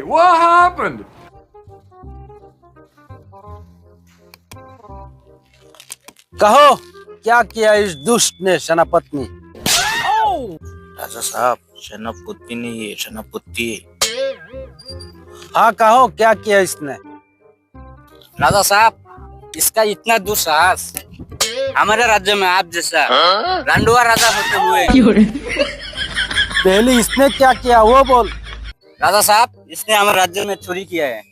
what happened? कहो क्या किया इस दुष्ट ने सेनापति? राजा साहब सेनापति नहीं है, सेनापति है। हाँ कहो क्या किया इसने? राजा साहब इसका इतना दुस्साहस हमारे राज्य में आप जैसा रांडुआ राजा होते हुए। पहले इसने क्या किया वो बोल। राजा साहब इसने हमारे राज्य में चोरी किया है।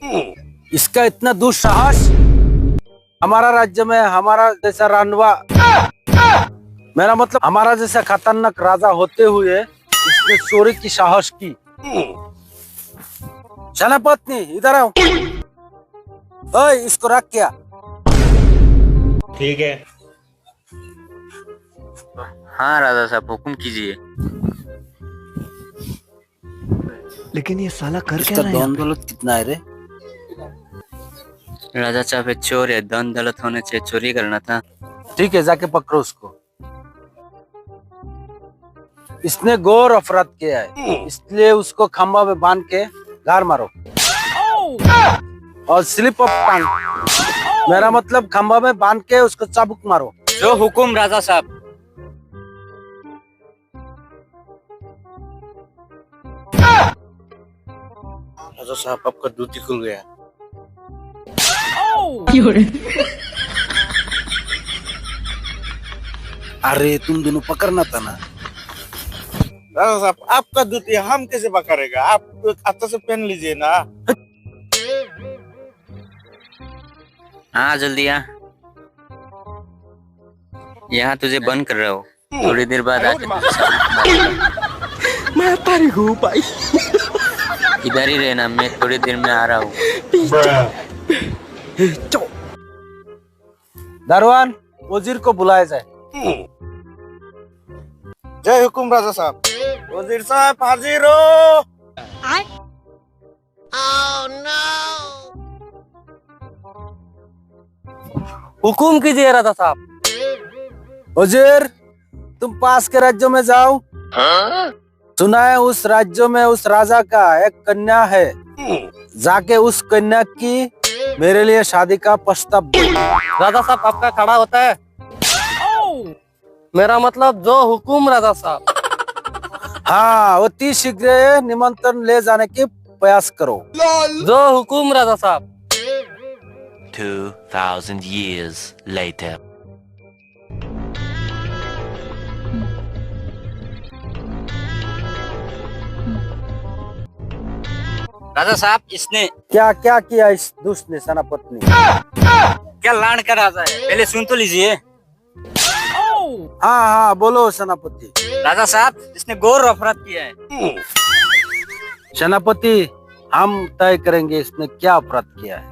इसका इतना दुस्साहस हमारा राज्य में हमारा जैसा रांडवा, मेरा मतलब हमारा जैसा खतरनाक राजा होते हुए इसने चोरी की साहस की। सेनापति इधर आओ। ओए इसको रख क्या? ठीक है। हाँ राजा साहब हुक्म कीजिए। लेकिन ये साला कर क्या इसका रहा है? धन दौलत कितना है रे? राजा साहब एक चोर है, धन दौलत होने से चोरी करना था। ठीक है जाके पकड़ो उसको। इसने घोर अपराध किया है, इसलिए उसको खंबा में बांध के गार मारो और स्लिप ऑफ टंग, मेरा मतलब खंबा में बांध के उसको चाबुक मारो। जो हुकुम राजा साहब। राजा साहब आपका दूध खुल गया। अरे तुम दोनों पकड़ना था ना। राजा साहब आपका दूध हम कैसे पकड़ेगा? आप अच्छा से पहन लीजिए ना। हाँ जल्दी आ, यहाँ तुझे बंद कर रहा हूँ, थोड़ी देर बाद आके तुझे साथ मैं तारी हूँ भाई। इधर ही रहना, मैं थोड़ी देर में आ रहा हूँ। दरवान वजीर को बुलाया जाए। जय हुकुम राजा साहब। वजीर साहब हाजिर हो। हुकुम कीजिए राजा साहब। वजीर तुम पास के राज्यों में जाओ। सुना है उस राज्यों में उस राजा का एक कन्या है, जाके उस कन्या की मेरे लिए शादी का प्रस्ताव दो। राजा साहब आपका खड़ा होता है। मेरा मतलब जो हुकुम राजा साहब। हाँ अति शीघ्र निमंत्रण ले जाने की प्रयास करो। जो हुकुम राजा साहब। 2000 years later. राजा साहब इसने क्या क्या किया इस दुष्ट ने सेनापति ने? क्या लान का राजा है, पहले सुन तो लीजिए। हाँ हाँ बोलो सेनापति। राजा साहब इसने घोर अपराध किया है। सेनापति हम तय करेंगे इसने क्या अपराध किया है।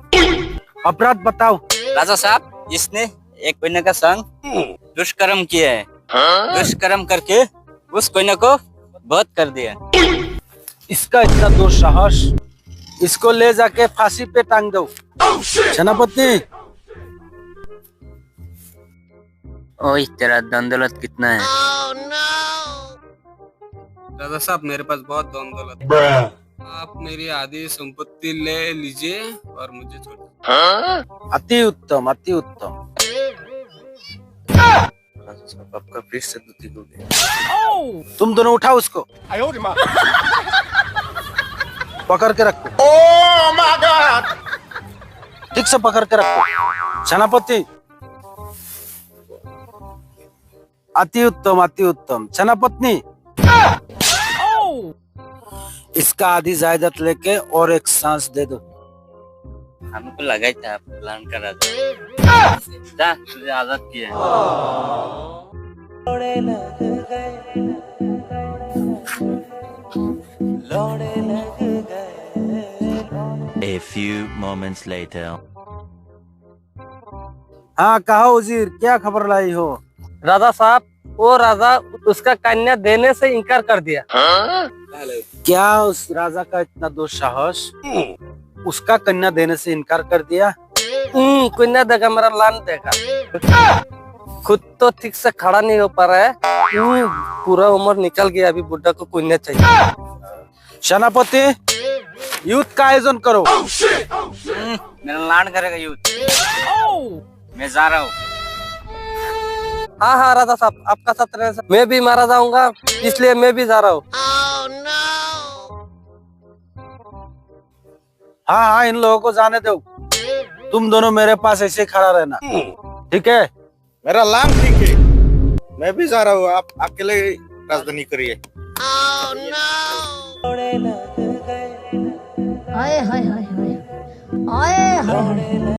अपराध बताओ। राजा साहब इसने एक कन्या का संग दुष्कर्म किया है। दुष्कर्म करके उस कन्या को वध कर दिया। इसका इतना दुस्साहस, इसको ले जाके फांसी पे टांग दो। सेनापति ओए तेरा धन दौलत कितना है? राजा साहब मेरे पास बहुत धन दौलत है। आप मेरी आधी संपत्ति ले लीजिए और मुझे छोड़ दीजिए। अति उत्तम अति उत्तम। राजा साहब आपका फिर से दूध खुल गया। तुम दोनों उठाओ उसको, पकड़ के रखो। ठीक से पकड़ के रखो। सेनापति अति उत्तम अति उत्तम। सेनापत्नी इसका आधी जायदाद लेके और एक सांस दे दो। हमको लगा ही था प्लान कर रहा था। जा तुझे आजाद किया है। A few moments later. हाँ कहो वजीर क्या खबर लाई हो? राजा साहब वो राजा उसका कन्या देने से इनकार कर दिया। क्या उस राजा का इतना दुस्साहस, उसका कन्या देने से इनकार कर दिया? कन्या देगा मेरा लान देगा। खुद तो ठीक से खड़ा नहीं हो पा रहा है। पूरा उम्र निकल गया, अभी बुढ़ा को कन्या चाहिए। सेनापति युद्ध का आयोजन करो। मेरा लाड करेगा युद्ध। मैं जा रहा हूँ। हाँ हाँ राजा साहब, आपका साथ रहने से मैं भी मारा जाऊंगा, इसलिए मैं भी जा रहा हूँ। हाँ हाँ, इन लोगों को जाने दो। तुम दोनों मेरे पास ऐसे खड़ा रहना, ठीक है? मेरा लाम ठीक है, मैं भी जा रहा हूँ। आप अकेले राजधानी करिए। हाय हाय हाय हाय हाय हाय